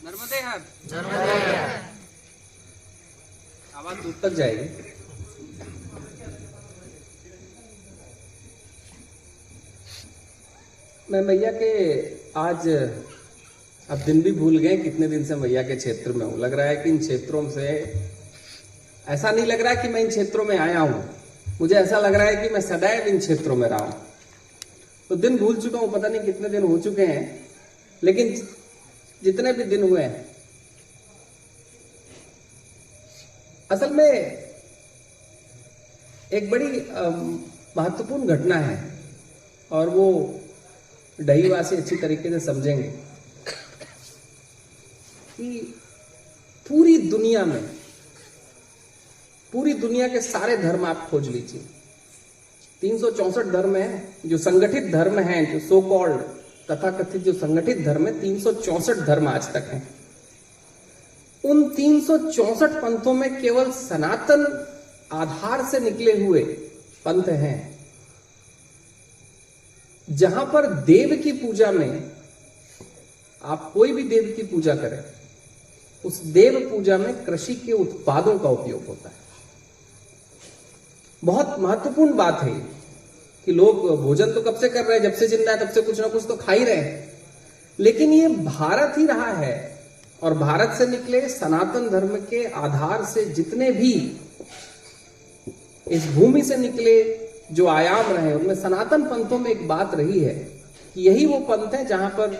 नर्मदे हर। नर्मदे हर। आवाज दूर तक जाएगी। मैं मैया के आज अब दिन भी भूल गए कितने दिन से मैया के क्षेत्र में हूं। लग रहा है कि इन क्षेत्रों से ऐसा नहीं लग रहा है कि मैं इन क्षेत्रों में आया हूं, मुझे ऐसा लग रहा है कि मैं सदैव इन क्षेत्रों में रहा हूं। तो दिन भूल चुका हूं, पता नहीं कितने दिन हो चुके हैं, लेकिन जितने भी दिन हुए हैं असल में एक बड़ी महत्वपूर्ण घटना है और वो डहीवासी अच्छी तरीके से समझेंगे कि पूरी दुनिया के सारे धर्म आप खोज लीजिए, 364 धर्म हैं जो संगठित धर्म हैं, जो सो कॉल्ड तथाकथित जो संगठित धर्म है, 364 धर्म आज तक हैं। उन 364 पंथों में केवल सनातन आधार से निकले हुए पंथ हैं जहां पर देव की पूजा में, आप कोई भी देव की पूजा करें, उस देव पूजा में कृषि के उत्पादों का उपयोग होता है। बहुत महत्वपूर्ण बात है कि लोग भोजन तो कब से कर रहे हैं, जब से जिंदा है तब से कुछ ना कुछ तो खा ही रहे हैं, लेकिन ये भारत ही रहा है और भारत से निकले सनातन धर्म के आधार से जितने भी इस भूमि से निकले जो आयाम रहे, उनमें सनातन पंथों में एक बात रही है कि यही वो पंथ है जहां पर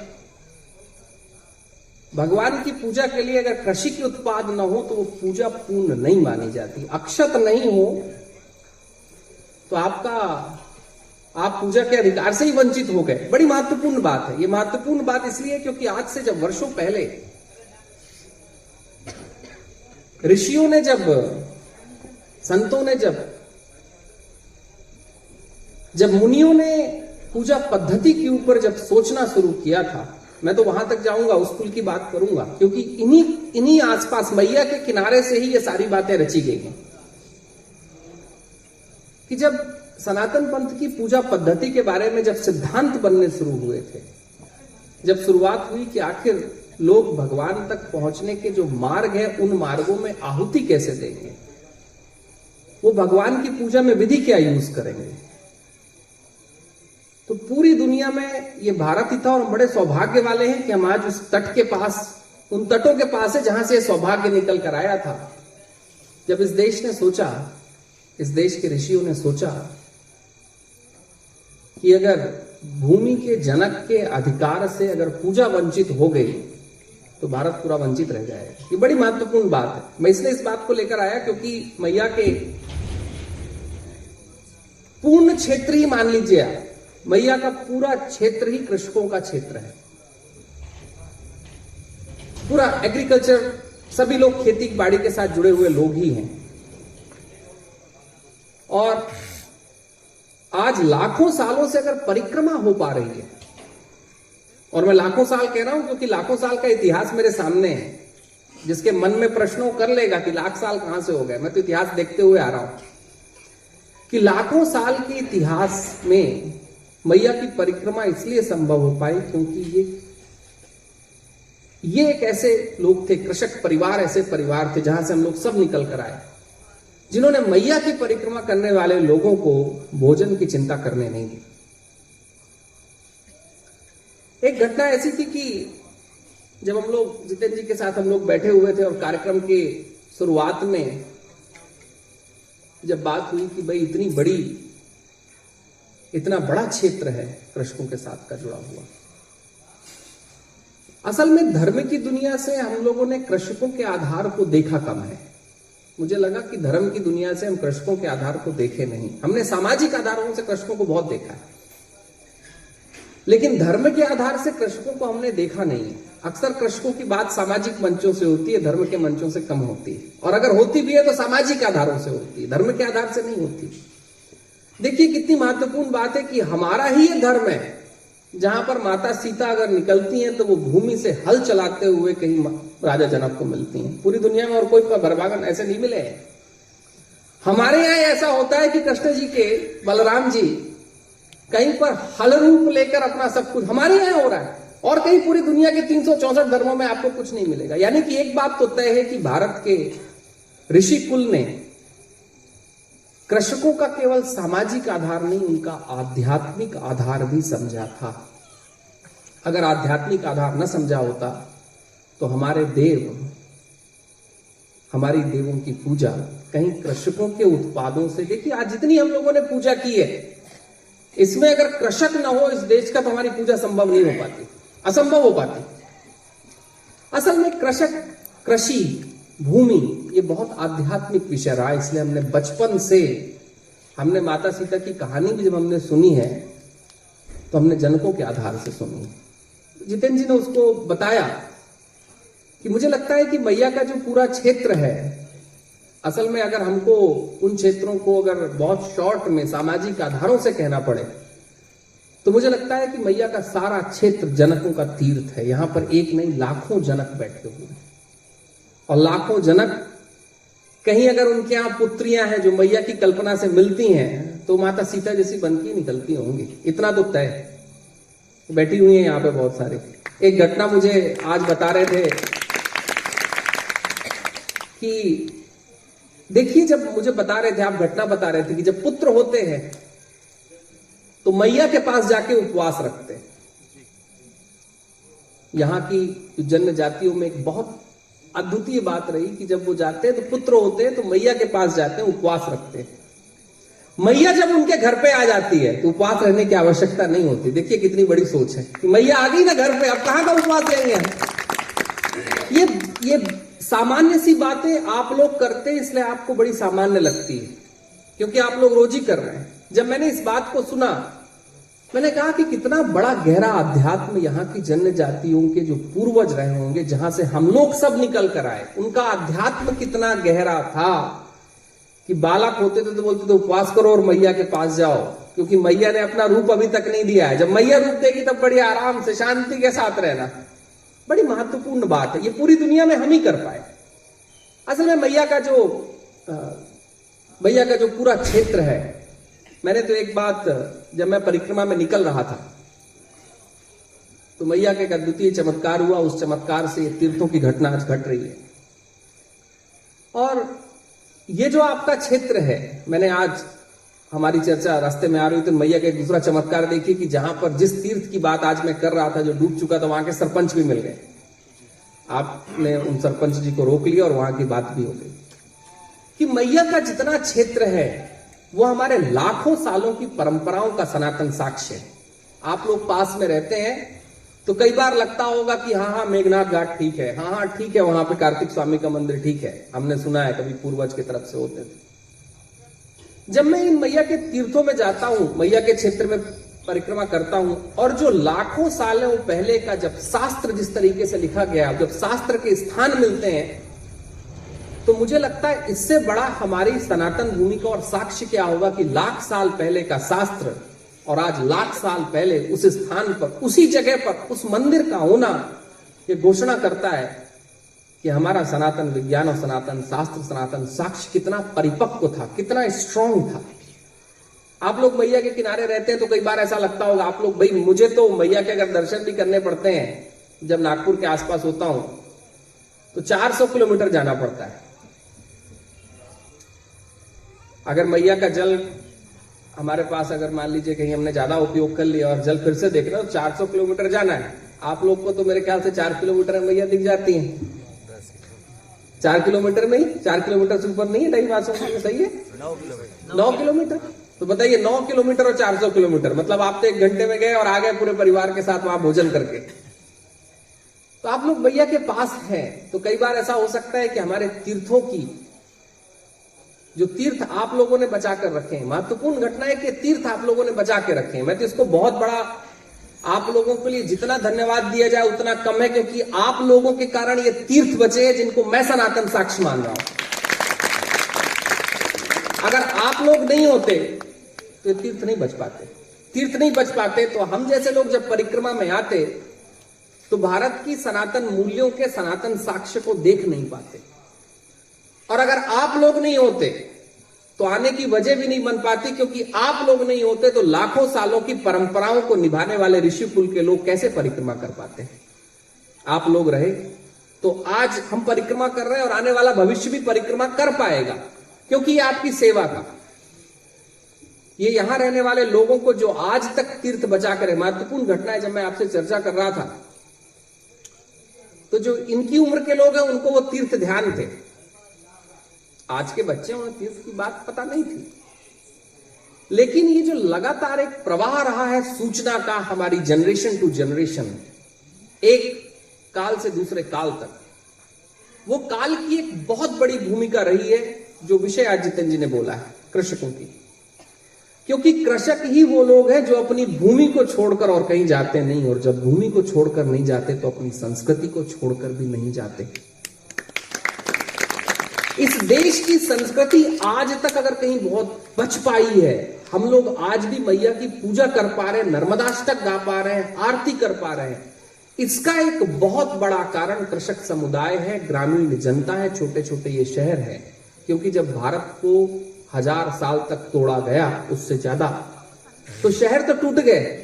भगवान की पूजा के लिए अगर कृषि के उत्पाद न हो तो वो पूजा पूर्ण नहीं मानी जाती। अक्षत नहीं हो तो आप पूजा के अधिकार से ही वंचित हो गए। बड़ी महत्वपूर्ण बात है। ये महत्वपूर्ण बात इसलिए क्योंकि आज से जब वर्षों पहले ऋषियों ने, जब संतों ने, जब मुनियों ने पूजा पद्धति के ऊपर जब सोचना शुरू किया था, मैं तो वहां तक जाऊंगा, उस कुल की बात करूंगा, क्योंकि इन्हीं आसपास मैया के किनारे से ही ये सारी बातें रची गई हैं कि जब सनातन पंथ की पूजा पद्धति के बारे में जब सिद्धांत बनने शुरू हुए थे, जब शुरुआत हुई कि आखिर लोग भगवान तक पहुंचने के जो मार्ग है उन मार्गों में आहुति कैसे देंगे, वो भगवान की पूजा में विधि क्या यूज करेंगे, तो पूरी दुनिया में ये भारत ही था। और हम बड़े सौभाग्य वाले हैं कि हम आज उस तट के पास, उन तटों के पास है जहां से सौभाग्य निकल कर आया था। जब इस देश ने सोचा, इस देश के ऋषियों ने सोचा कि अगर भूमि के जनक के अधिकार से अगर पूजा वंचित हो गई तो भारत पूरा वंचित रह जाएगा। ये बड़ी महत्वपूर्ण बात है। मैं इसलिए इस बात को लेकर आया क्योंकि मैया के पूर्ण क्षेत्र ही, मान लीजिए आप, मैया का पूरा क्षेत्र ही कृषकों का क्षेत्र है। पूरा एग्रीकल्चर, सभी लोग खेती बाड़ी के साथ जुड़े हुए लोग ही हैं। और आज लाखों सालों से अगर परिक्रमा हो पा रही है, और मैं लाखों साल कह रहा हूं क्योंकि लाखों साल का इतिहास मेरे सामने है। जिसके मन में प्रश्न कर लेगा कि लाख साल कहां से हो गए, मैं तो इतिहास देखते हुए आ रहा हूं कि लाखों साल के इतिहास में मैया की परिक्रमा इसलिए संभव हो पाई क्योंकि ये एक ऐसे लोग थे, कृषक परिवार, ऐसे परिवार थे जहां से हम लोग सब निकल कर आए, जिन्होंने मैया की परिक्रमा करने वाले लोगों को भोजन की चिंता करने नहीं दी। एक घटना ऐसी थी कि जब हम लोग जितेंद्र जी के साथ हम लोग बैठे हुए थे और कार्यक्रम के शुरुआत में जब बात हुई कि भाई इतना बड़ा क्षेत्र है कृषकों के साथ का जुड़ा हुआ। असल में धर्म की दुनिया से हम लोगों ने कृषकों के आधार को देखा कम है। मुझे लगा कि धर्म की दुनिया से हम कृषकों के आधार को देखे नहीं। हमने सामाजिक आधारों से कृषकों को बहुत देखा है, लेकिन धर्म के आधार से कृषकों को हमने देखा नहीं है। अक्सर कृषकों की बात सामाजिक मंचों से होती है, धर्म के मंचों से कम होती है, और अगर होती भी है तो सामाजिक आधारों से होती है, धर्म के आधार से नहीं होती। देखिए कितनी महत्वपूर्ण बात है कि हमारा ही ये धर्म है जहां पर माता सीता अगर निकलती हैं तो वो भूमि से हल चलाते हुए कहीं राजा जनक को मिलती हैं। पूरी दुनिया में और कोई भरभागन ऐसे नहीं मिले हैं। हमारे यहां ऐसा होता है कि कृष्ण जी के बलराम जी कहीं पर हल रूप लेकर अपना सब कुछ, हमारे यहां हो रहा है। और कहीं पूरी दुनिया के 364 धर्मों में आपको कुछ नहीं मिलेगा। यानी कि एक बात तो तय है कि भारत के ऋषि कुल ने कृषकों का केवल सामाजिक आधार नहीं, उनका आध्यात्मिक आधार भी समझा था। अगर आध्यात्मिक आधार न समझा होता तो हमारे देव, हमारी देवों की पूजा कहीं कृषकों के उत्पादों से, देखिए आज जितनी हम लोगों ने पूजा की है, इसमें अगर कृषक न हो इस देश का तो हमारी पूजा संभव नहीं हो पाती, असंभव हो पाती। असल में कृषक, कृषि, भूमि ये बहुत आध्यात्मिक विषय रहा, इसलिए हमने बचपन से, हमने माता सीता की कहानी भी जब हमने सुनी है तो हमने जनकों के आधार से सुनी। जितेंद्र जी ने उसको बताया कि मुझे लगता है कि मैया का जो पूरा क्षेत्र है, असल में अगर हमको उन क्षेत्रों को अगर बहुत शॉर्ट में सामाजिक आधारों से कहना पड़े तो मुझे लगता है कि मैया का सारा क्षेत्र जनकों का तीर्थ है। यहां पर एक नहीं लाखों जनक बैठे हुए हैं और लाखों जनक, कहीं अगर उनके यहां पुत्रियां हैं जो मैया की कल्पना से मिलती हैं तो माता सीता जैसी बनती निकलती होंगी, इतना तो तय। बैठी हुई है यहां पे बहुत सारे। एक घटना मुझे आज बता रहे थे कि देखिए, जब मुझे बता रहे थे, आप घटना बता रहे थे कि जब पुत्र होते हैं तो मैया के पास जाके उपवास रखते हैं। यहां की जनजातियों में एक बहुत अद्वितीय बात रही कि जब वो जाते हैं तो पुत्र होते हैं तो मैया के पास जाते हैं, उपवास रखते हैं। मैया जब उनके घर पे आ जाती है तो उपवास रहने की आवश्यकता नहीं होती। देखिए कितनी बड़ी सोच है कि मैया आ गई ना घर पे, अब कहां का उपवास लेंगे। ये सामान्य सी बातें आप लोग करते हैं इसलिए आपको बड़ी सामान्य लगती है, क्योंकि आप लोग रोज ही कर रहे हैं। जब मैंने इस बात को सुना, मैंने कहा कि कितना बड़ा गहरा अध्यात्म यहाँ की जन्य जातियों के जो पूर्वज रहे होंगे, जहां से हम लोग सब निकल कर आए, उनका अध्यात्म कितना गहरा था कि बालक होते थे तो बोलते थे उपवास करो और मैया के पास जाओ, क्योंकि मैया ने अपना रूप अभी तक नहीं दिया है। जब मैया रूप देगी तब बड़ी आराम से शांति के साथ रहना। बड़ी महत्वपूर्ण बात है, ये पूरी दुनिया में हम ही कर पाए। असल में मैया का जो पूरा क्षेत्र है, मैंने तो एक बात, जब मैं परिक्रमा में निकल रहा था तो मैया का एक अद्वितीय चमत्कार हुआ। उस चमत्कार से तीर्थों की घटना आज घट रही है। और ये जो आपका क्षेत्र है, मैंने आज हमारी चर्चा रास्ते में आ रही तो मैया का एक दूसरा चमत्कार देखिए कि जहां पर जिस तीर्थ की बात आज मैं कर रहा था जो डूब चुका था, वहां के सरपंच भी मिल गए। आपने उन सरपंच जी को रोक लिया और वहां की बात भी हो गई कि मैया का जितना क्षेत्र है वो हमारे लाखों सालों की परंपराओं का सनातन साक्ष्य है। आप लोग पास में रहते हैं तो कई बार लगता होगा कि हाँ मेघनाथ घाट ठीक है, हाँ ठीक है, वहां पे कार्तिक स्वामी का मंदिर ठीक है, हमने सुना है कभी पूर्वज की तरफ से होते थे। जब मैं इन मैया के तीर्थों में जाता हूं, मैया के क्षेत्र में परिक्रमा करता हूं, और जो लाखों सालों पहले का जब शास्त्र जिस तरीके से लिखा गया, जब शास्त्र के स्थान मिलते हैं, तो मुझे लगता है इससे बड़ा हमारी सनातन भूमि का और साक्ष्य क्या होगा कि लाख साल पहले का शास्त्र और आज लाख साल पहले उस स्थान पर, उसी जगह पर उस मंदिर का होना ये घोषणा करता है कि हमारा सनातन विज्ञान और सनातन शास्त्र, सनातन साक्ष्य कितना परिपक्व था, कितना स्ट्रांग था। आप लोग मैया के किनारे रहते हैं तो कई बार ऐसा लगता होगा आप लोग, भाई मुझे तो मैया के अगर दर्शन भी करने पड़ते हैं, जब नागपुर के आसपास होता हूं तो 400 किलोमीटर जाना पड़ता है। अगर मैया का जल हमारे पास, अगर मान लीजिए कहीं हमने ज्यादा उपयोग कर लिया और जल फिर से देखना तो 400 किलोमीटर जाना है। आप लोग को तो मेरे ख्याल से 4 किलोमीटर में मैया दिख जाती है। 4 किलोमीटर में ही, 4 किलोमीटर से ऊपर नहीं है, 2.5 सही है, 9 किलोमीटर। तो बताइए 9 किलोमीटर और 400 किलोमीटर, मतलब आप तो 1 घंटे में गए और आ गए पूरे परिवार के साथ वहां भोजन करके। तो आप लोग मैया के पास हैं, तो कई बार ऐसा हो सकता है कि हमारे तीर्थों की, जो तीर्थ आप लोगों ने बचा कर रखे हैं, महत्वपूर्ण घटना है कि तीर्थ आप लोगों ने बचा के रखे हैं। मैं तो इसको बहुत बड़ा, आप लोगों के लिए जितना धन्यवाद दिया जाए उतना कम है, क्योंकि आप लोगों के कारण ये तीर्थ बचे हैं जिनको मैं सनातन साक्ष्य मान रहा हूं। अगर आप लोग नहीं होते तो ये तीर्थ नहीं बच पाते, तीर्थ नहीं बच पाते। तो हम जैसे लोग जब परिक्रमा में आते तो भारत की सनातन मूल्यों के सनातन साक्ष्य को देख नहीं पाते। और अगर आप लोग नहीं होते तो आने की वजह भी नहीं बन पाती, क्योंकि आप लोग नहीं होते तो लाखों सालों की परंपराओं को निभाने वाले ऋषि कुल के लोग कैसे परिक्रमा कर पाते हैं। आप लोग रहे तो आज हम परिक्रमा कर रहे हैं और आने वाला भविष्य भी परिक्रमा कर पाएगा, क्योंकि ये आपकी सेवा का, ये यहां रहने वाले लोगों को जो आज तक तीर्थ बचा कर, महत्वपूर्ण घटना है। जब मैं आपसे चर्चा कर रहा था तो जो इनकी उम्र के लोग हैं उनको वो तीर्थ ध्यान थे, आज के बच्चे उन्हें तीर्थ की बात पता नहीं थी। लेकिन ये जो लगातार एक प्रवाह रहा है सूचना का, हमारी जनरेशन टू जनरेशन, एक काल से दूसरे काल तक, वो काल की एक बहुत बड़ी भूमिका रही है, जो विषय आज जितेंद्र जी ने बोला है, कृषकों की। क्योंकि कृषक ही वो लोग हैं जो अपनी भूमि को छोड़कर और कहीं जाते नहीं, और जब भूमि को छोड़कर नहीं जाते तो अपनी संस्कृति को छोड़कर भी नहीं जाते। इस देश की संस्कृति आज तक अगर कहीं बहुत बच पाई है, हम लोग आज भी मैया की पूजा कर पा रहे हैं, नर्मदाष्टक गा पा रहे हैं, आरती कर पा रहे हैं, इसका एक बहुत बड़ा कारण कृषक समुदाय है, ग्रामीण जनता है, छोटे छोटे ये शहर है। क्योंकि जब भारत को 1000 साल तक तोड़ा गया, उससे ज्यादा, तो शहर तो टूट गए,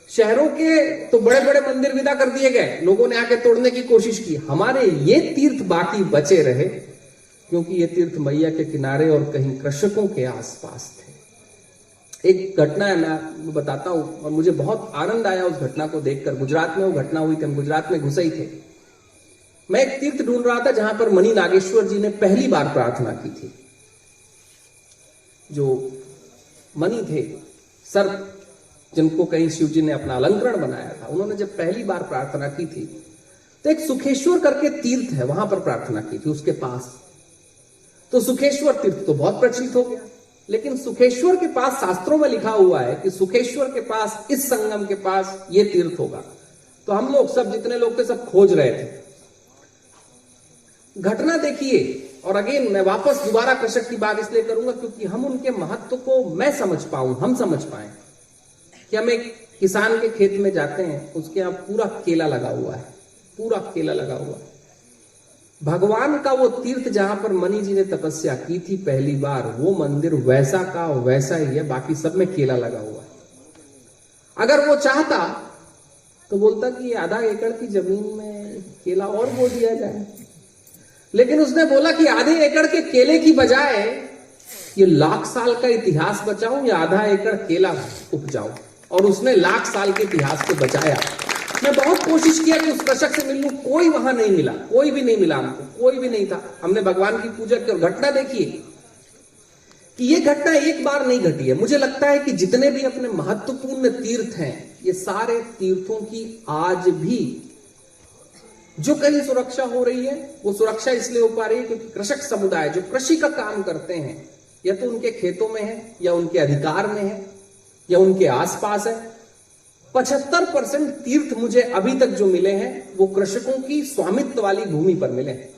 शहरों के तो बड़े बड़े मंदिर विदा कर दिए गए, लोगों ने आके तोड़ने की कोशिश की। हमारे ये तीर्थ बाकी बचे रहे, क्योंकि ये तीर्थ मैया के किनारे और कहीं कृषकों के आसपास थे। एक घटना है, मैं बताता हूं, और मुझे बहुत आनंद आया उस घटना को देखकर। गुजरात में वो घटना हुई थी, हम गुजरात में घुसे ही थे। मैं एक तीर्थ ढूंढ रहा था जहां पर मणि नागेश्वर जी ने पहली बार प्रार्थना की थी। जो मणि थे, सर्प, जिनको कहीं शिव जी ने अपना अलंकरण बनाया था, उन्होंने जब पहली बार प्रार्थना की थी तो एक सुखेश्वर करके तीर्थ है, वहां पर प्रार्थना की थी उसके पास। तो सुखेश्वर तीर्थ तो बहुत प्रचलित हो गया, लेकिन सुखेश्वर के पास शास्त्रों में लिखा हुआ है कि सुखेश्वर के पास, इस संगम के पास ये तीर्थ होगा। तो हम लोग सब, जितने लोग थे, सब खोज रहे थे। घटना देखिए, और अगेन मैं वापस दोबारा कृषक की बात इसलिए करूंगा क्योंकि हम उनके महत्व को मैं समझ पाऊं, हम समझ पाए कि हम एक किसान के खेत में जाते हैं, उसके यहां पूरा केला लगा हुआ है, पूरा केला लगा हुआ है। भगवान का वो तीर्थ जहां पर मणि जी ने तपस्या की थी पहली बार, वो मंदिर वैसा का वैसा ही है, बाकी सब में केला लगा हुआ है। अगर वो चाहता तो बोलता कि आधा एकड़ की जमीन में केला और बो दिया जाए, लेकिन उसने बोला कि आधे एकड़ के केले की बजाय ये 1,00,000 साल का इतिहास बचाऊं या आधा एकड़ केला उपजाऊं, और उसने 1,00,000 साल के इतिहास को बचाया। मैं बहुत कोशिश किया कि उस कृषक से मिलूं, कोई वहां नहीं मिला, कोई भी नहीं मिला हमको, कोई भी नहीं था। हमने भगवान की पूजा की, और घटना देखिए कि ये घटना एक बार नहीं घटी है। मुझे लगता है कि जितने भी अपने महत्वपूर्ण तीर्थ हैं, ये सारे तीर्थों की आज भी जो कहीं सुरक्षा हो रही है, वो सुरक्षा इसलिए हो पा रही है क्योंकि कृषक समुदाय जो कृषि का काम करते हैं, या तो उनके खेतों में है, या उनके अधिकार में है, या उनके आसपास है। 75% तीर्थ मुझे अभी तक जो मिले हैं वो कृषकों की स्वामित्व वाली भूमि पर मिले हैं।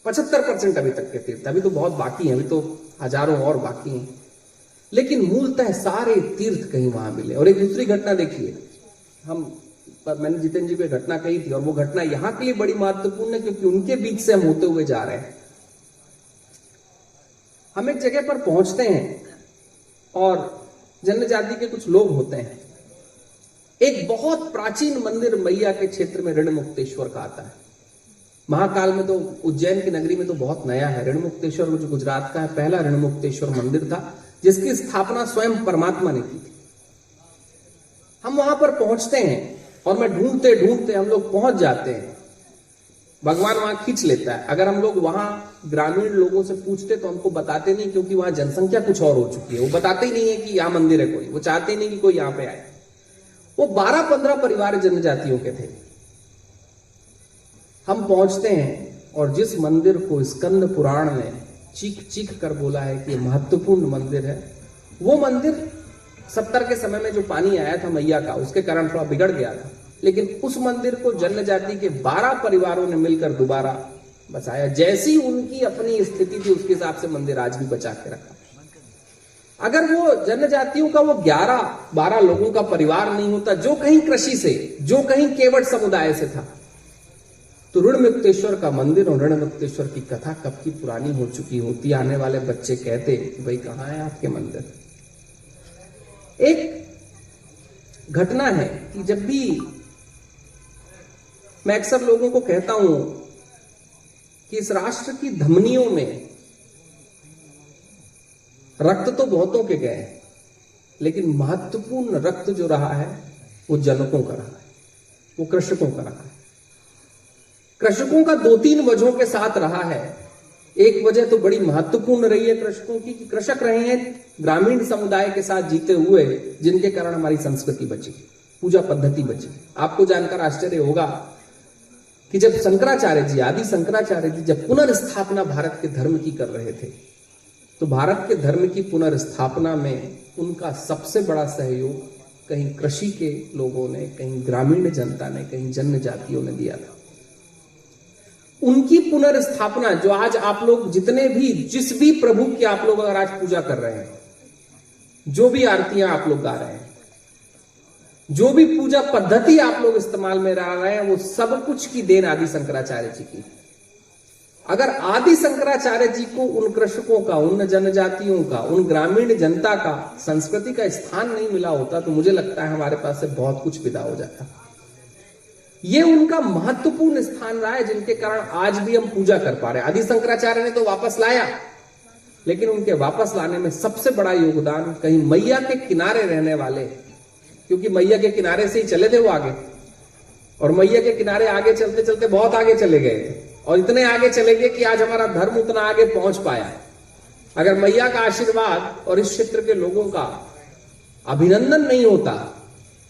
75% अभी तक के तीर्थ, अभी तो बहुत बाकी हैं, अभी तो हजारों और बाकी हैं, लेकिन मूलतः सारे तीर्थ कहीं वहां मिले। और एक दूसरी घटना देखिए, मैंने जितेंद्र जी को घटना कही थी, और वो घटना यहां के लिए बड़ी महत्वपूर्ण है क्योंकि उनके बीच से हम होते हुए जा रहे हैं। हम एक जगह पर पहुंचते हैं और जनजाति के कुछ लोग होते हैं। एक बहुत प्राचीन मंदिर मैया के क्षेत्र में ऋणमुक्तेश्वर का आता है। महाकाल में तो, उज्जैन की नगरी में तो बहुत नया है। ऋणमुक्तेश्वर जो गुजरात का है, पहला ऋणमुक्तेश्वर मंदिर था जिसकी स्थापना स्वयं परमात्मा ने की थी। हम वहां पर पहुंचते हैं और मैं ढूंढते ढूंढते हम लोग पहुंच जाते हैं। भगवान वहां खींच लेता है। अगर हम लोग वहां ग्रामीण लोगों से पूछते तो हमको बताते नहीं, क्योंकि वहां जनसंख्या कुछ और हो चुकी है। वो बताते ही नहीं है कि यहां मंदिर है कोई, वो चाहते ही नहीं कि कोई यहां पे आए। वो 12-15 परिवार जनजातियों के थे। हम पहुंचते हैं और जिस मंदिर को स्कंद पुराण ने चीख चीख कर बोला है कि महत्वपूर्ण मंदिर है, वो मंदिर 70 के समय में जो पानी आया था मैया का, उसके कारण थोड़ा बिगड़ गया था। लेकिन उस मंदिर को जनजाति के 12 परिवारों ने मिलकर दोबारा बचाया। जैसी उनकी अपनी स्थिति थी उसके हिसाब से मंदिर आज भी बचा के रखा। अगर वो जनजातियों का वो 11-12 लोगों का परिवार नहीं होता, जो कहीं कृषि से, जो कहीं केवट समुदाय से था, तो ऋणमुक्तेश्वर का मंदिर और ऋणमुक्तेश्वर की कथा कब की पुरानी हो चुकी होती। आने वाले बच्चे कहते कि भाई कहाँ है आपके मंदिर। एक घटना है कि जब भी मैं अक्सर लोगों को कहता हूं कि इस राष्ट्र की धमनियों में रक्त तो बहुतों के गए, लेकिन महत्वपूर्ण रक्त जो रहा है वो जनकों का रहा है, वो कृषकों का रहा है। कृषकों का 2-3 वजहों के साथ रहा है। एक वजह तो बड़ी महत्वपूर्ण रही है कृषकों की, कि कृषक रहे हैं ग्रामीण समुदाय के साथ जीते हुए, जिनके कारण हमारी संस्कृति बची, पूजा पद्धति बची। आपको जानकर आश्चर्य होगा कि जब शंकराचार्य जी, आदि शंकराचार्य जी जब पुनर्स्थापना भारत के धर्म की कर रहे थे, तो भारत के धर्म की पुनर्स्थापना में उनका सबसे बड़ा सहयोग कहीं कृषि के लोगों ने, कहीं ग्रामीण जनता ने, कहीं जन्य जातियों ने दिया था। उनकी पुनर्स्थापना जो आज आप लोग जितने भी, जिस भी प्रभु की आप लोग अगर आज पूजा कर रहे हैं, जो भी आरतियां आप लोग गा रहे हैं, जो भी पूजा पद्धति आप लोग इस्तेमाल में ला रहे हैं, वो सब कुछ की देन आदि शंकराचार्य जी की। अगर आदि शंकराचार्य जी को उन कृषकों का, उन जनजातियों का, उन ग्रामीण जनता का, संस्कृति का स्थान नहीं मिला होता, तो मुझे लगता है हमारे पास से बहुत कुछ विदा हो जाता। ये उनका महत्वपूर्ण स्थान रहा है, जिनके कारण आज भी हम पूजा कर पा रहे हैं। आदि शंकराचार्य ने तो वापस लाया, लेकिन उनके वापस लाने में सबसे बड़ा योगदान कहीं मैया के किनारे रहने वाले, क्योंकि मैया के किनारे से ही चले थे वो आगे, और मैया के किनारे आगे चलते चलते बहुत आगे चले गए, और इतने आगे चले गए कि आज हमारा धर्म उतना आगे पहुंच पाया। अगर मैया का आशीर्वाद और इस क्षेत्र के लोगों का अभिनंदन नहीं होता,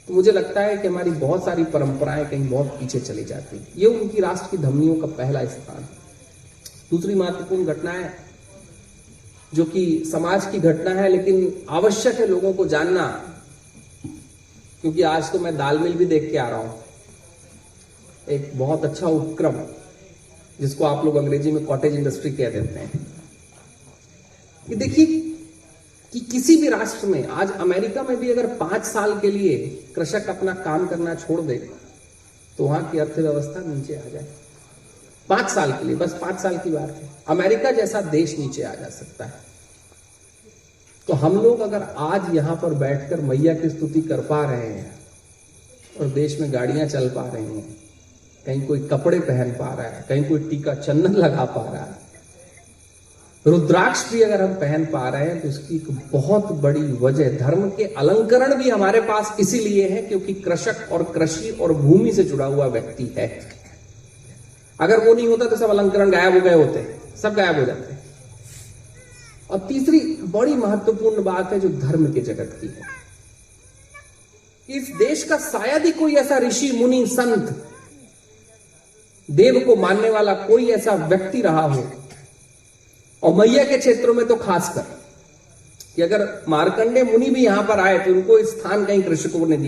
तो मुझे लगता है कि हमारी बहुत सारी परंपराएं कहीं बहुत पीछे चली जाती। ये उनकी राष्ट्र की धमनियों का पहला स्थान। दूसरी महत्वपूर्ण घटना है, जो कि समाज की घटना है, लेकिन आवश्यक है लोगों को जानना, क्योंकि आज तो मैं दाल मिल भी देख के आ रहा हूं। एक बहुत अच्छा उपक्रम, जिसको आप लोग अंग्रेजी में कॉटेज इंडस्ट्री कह देते हैं। ये देखिए कि किसी भी राष्ट्र में, आज अमेरिका में भी अगर 5 साल के लिए कृषक अपना काम करना छोड़ दे, तो वहां की अर्थव्यवस्था नीचे आ जाए। 5 साल के लिए, बस 5 साल की बात है, अमेरिका जैसा देश नीचे आ जा सकता है। तो हम लोग अगर आज यहां पर बैठकर मैया की स्तुति कर पा रहे हैं, और देश में गाड़ियां चल पा रही हैं, कहीं कोई कपड़े पहन पा रहा है, कहीं कोई टीका चंदन लगा पा रहा है, रुद्राक्ष भी अगर हम पहन पा रहे हैं, तो उसकी एक बहुत बड़ी वजह, धर्म के अलंकरण भी हमारे पास इसीलिए है क्योंकि कृषक और कृषि और भूमि से जुड़ा हुआ व्यक्ति है। अगर वो नहीं होता तो सब अलंकरण गायब हो गए होते, सब गायब हो जाते। और तीसरी बड़ी महत्वपूर्ण बात है जो धर्म के जगत की है, इस देश का शायद ही कोई ऐसा ऋषि मुनि संत, देव को मानने वाला कोई ऐसा व्यक्ति रहा हो, और मैया के क्षेत्रों में तो खासकर, कि अगर मार्कंडे मुनि भी यहां पर आए तो उनको स्थान कहीं कृषकों ने दिया।